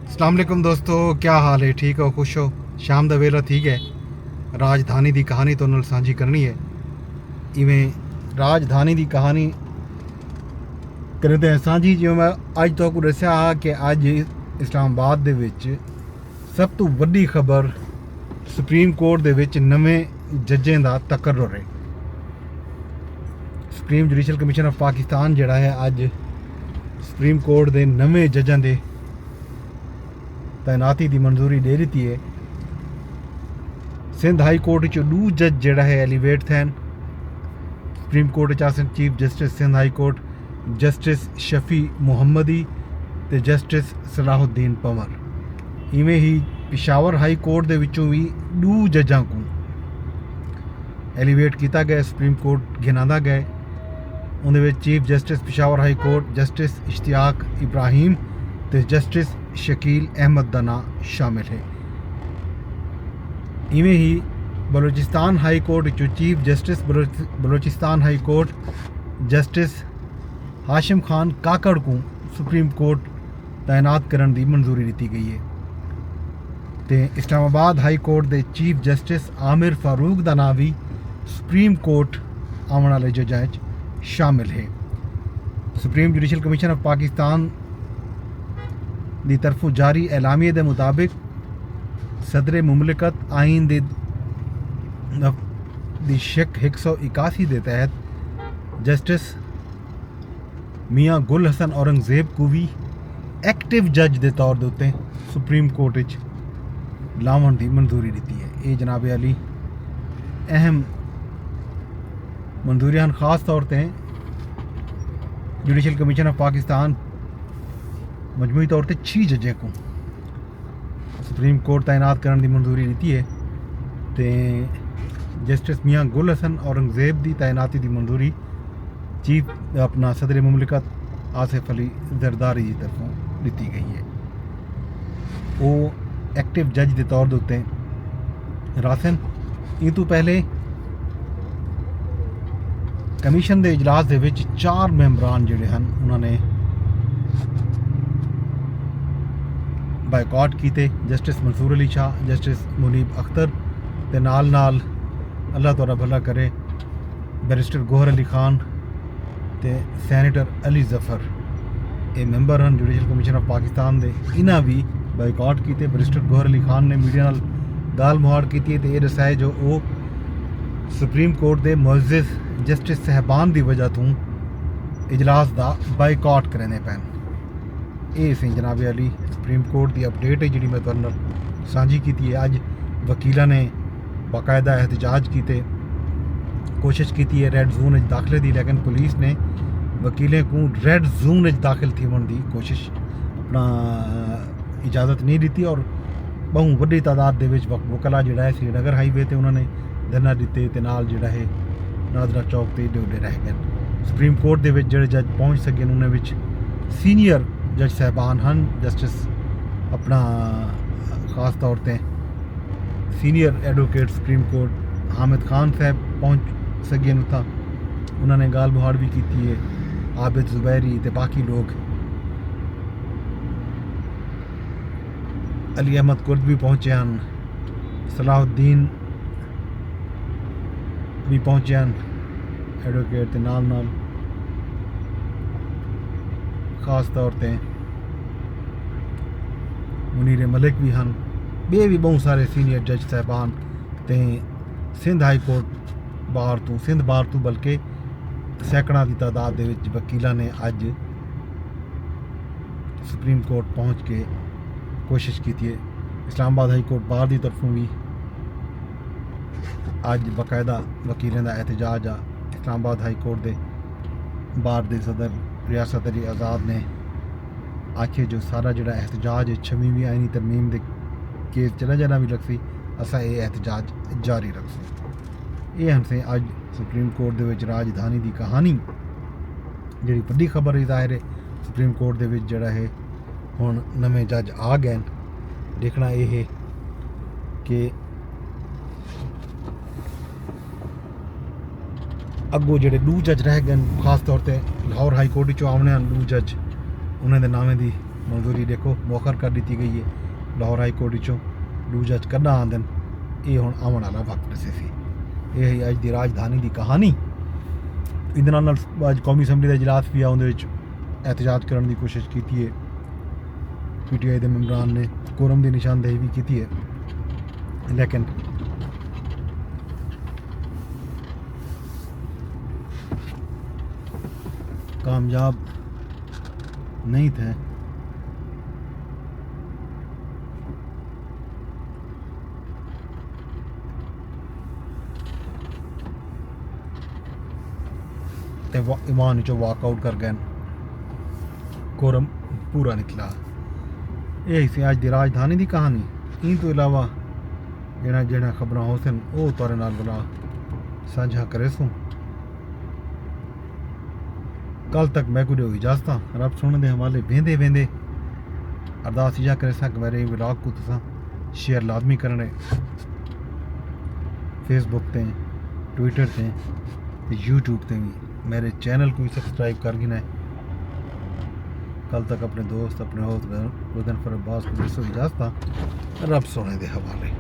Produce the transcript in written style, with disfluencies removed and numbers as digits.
अस्सलाम वालेकुम दोस्तों, क्या हाल है? ठीक हो, खुश हो? शाम ਦਾ ਵੇਲਾ ठीक है। राजधानी ਦੀ ਕਹਾਣੀ ਤੁਹਾਨੂੰ ਨਾਲ ਸਾਂਝੀ ਕਰਨੀ ਹੈ। ਇਵੇਂ ਰਾਜਧਾਨੀ ਦੀ ਕਹਾਣੀ ਕਰਦੇ ਹਾਂ ਸਾਂਝੀ। ਜਿਵੇਂ ਮੈਂ ਅੱਜ ਤੁਹਾਨੂੰ ਦੱਸਿਆ ਕਿ ਅੱਜ ਇਸਲਾਮਾਬਾਦ ਦੇ ਵਿੱਚ ਸਭ ਤੋਂ ਵੱਡੀ ਖਬਰ ਸੁਪਰੀਮ ਕੋਰਟ ਦੇ ਵਿੱਚ ਨਵੇਂ ਜੱਜਾਂ ਦਾ ਤਕਰਰ ਹੈ। Supreme judicial commission of Pakistan ਜਿਹੜਾ ਹੈ ਅੱਜ ਸੁਪਰੀਮ ਕੋਰਟ ਦੇ ਨਵੇਂ ਜੱਜਾਂ ਦੇ तैनाती की मंजूरी दे दी है। सिंध हाई कोर्ट दो जज जोड़ा है एलिवेट थे। Supreme court chief justice Sindh high court justice Shafi Muhammadi ते जस्टिस सलाहुद्दीन पंवर। इवें ही पिशावर हाई कोर्ट दे विचों भी दो जजां को एलिवेट किया गया, सुप्रीम कोर्ट गिनादा गया। उन्हें chief justice Peshawar high court justice Ishtiaq Ibrahim ते जस्टिस शकील अहमद दा नाम शामिल है। इवें ही बलोचिस्तान हाई कोर्ट जो chief justice Balochistan high court justice Hashim Khan Kakar को सुप्रीम कोर्ट तैनात करने की मंजूरी दी गई है। तो इस्लामाबाद हाई कोर्ट के चीफ जस्टिस आमिर फारूक का नाम भी सुप्रीम कोर्ट आने वाले जजां शामिल है। Supreme judicial commission of Pakistan की तरफों जारी एलामिये के मुताबिक सदर मुमलिकत आइन दी शिक 181 के तहत जस्टिस मियाँ गुल हसन औरंगजेब को भी एक्टिव जज के तौर के उत्ते सुप्रीम कोर्ट लावन की मंजूरी दी है। ये जनाब अली अहम मंजूरियां खास तौर पर जुडिशल कमीशन ऑफ पाकिस्तान मजमूई तौर पर 6 जजें को सुप्रीम कोर्ट तैनात करने की मंजूरी दी है। तो जस्टिस मियाँ गुल हसन औरंगजेब की तैनाती की मंजूरी चीफ अपना सदर मुमलिकत आसिफ अली जरदारी की तरफों दी गई है। वो एक्टिव जज के तौर के उत्ते रासन। इन तो पहले कमीशन के इजलास के 4 मैंबरान जोड़े हैं उन्होंने बायकॉट किए। जस्टिस मंसूर अली शाह, जस्टिस मुनीब अख्तर ते नाल अल्लाह तौला भला करे बैरिस्टर गोहर अली खान ते सैनेटर अली जफर ये मैंबर हैं जुडिशल कमीशन ऑफ पाकिस्तान दे। इन्हें भी बायकॉट किए। बैरिस्टर गोहर अली खान ने मीडिया नाल गाल मुहाड़ की तो यह दसाया जो वो सुप्रीम कोर्ट के मुअज़्ज़िज़ जस्टिस साहबान की वजह तो इजलास का बायकॉट करने पैन। ये सी जनाब अली सुप्रीम कोर्ट की अपडेट है जी मैं तुहाडे नाल साझी की है। अज वकीलों ने बाकायदा एहतजाज किए, कोशिश की है रैड जोन दाखिले की, लेकिन पुलिस ने वकीलें को रैड जोन दाखिल थीवन की कोशिश अपना इजाज़त नहीं दी और बहु वड्डी तादाद के वकला जोड़ा है श्रीनगर हाईवे पर उन्होंने धरना दिते ते नाल जोड़ा है नादरा चौक पर डोडे रह गए। सुप्रीम कोर्ट के जोड़े जज पहुँच सके उन्होंने सीनियर जज साहबान हैं। जस्टिस अपना खास तौर पर senior advocate supreme court Hamid Khan साहब पहुँच सके था, उन्होंने गाल बुहाड़ भी की है। आबिद जुबैरी ते बाकी लोग, अली अहमद कुर्द भी पहुँचे हैं, सलाहुद्दीन भी पहुँचे हैं एडवोकेट के नाल खास तौर पर मुनीर मलिक भी हैं। बे भी बहुत सारे सीनियर जज साहबान ते सिंध हाई कोर्ट सिंध बार तो बल्कि सैकड़ा की तादाद के वकीलों ने अज सुप्रीम कोर्ट पहुँच के कोशिश की है। इस्लामाबाद हाई कोर्ट बार की तरफों भी अज बाकायदा वकीलों का एहतजाज आ। इस्लामाबाद हाई कोर्ट के बार के सदर रियासत अली आज़ाद ने आखे जो सारा जोड़ा एहतजाज है 26वीं आईनी तरमीम के केस चला जाना भी लगसी, असा ये एहतजाज जारी रखसी। ये हमसे अज सुप्रीम कोर्ट के राजधानी की कहानी जी वड्डी खबर जाहिर है। सुप्रीम कोर्ट के जोड़ा है हुण नवे जज आ गए। देखना यह है कि अगों जोड़े 2 जज रह गए, खास तौर पर लाहौर हाई कोर्ट चो आने 2 जज उन्होंने नामें की मंजूरी देखो मौखर कर दी गई है लाहौर हाई कोर्ट चों दूजा च कदा आंदन ये हुण आउण वाला वक्त दसे सी ये ही अज दी राजधानी दी कहानी ਇਹਦੇ ਨਾਲ ਅੱਜ ਕੌਮੀ ਅਸੈਂਬਲੀ ਦਾ ਇਜਲਾਸ ਵੀ ਆ ਉਹਦੇ ਵਿੱਚ एहतजाज करने की कोशिश की है PTI के मेंबरान ने कोरम की निशानदेही भी की है लेकिन कामयाब नहीं थे। ईमान चो वॉकआउट कर गए कोरम पूरा निकला यही सी अज की राजधानी की कहानी इन तो इलावा जेड़ा जेड़ा खबर हो सन वो तुहाडे नाल भला साझा करे सूँ कल तक मैं कुछ इजाजत रब सुनने के हवाले वेंदे वेंदे अरदास इजा करे सा कि मेरे व्लॉग को तुसा शेयर लाजमी करने फेसबुक ते ट्विटर ते यूट्यूब ते भी मेरे चैनल को भी सब्सक्राइब कर गिना है। कल तक अपने दोस्त अपने होस्ट वदन फर अब्बास को इजाजत रब सोने के हवाले।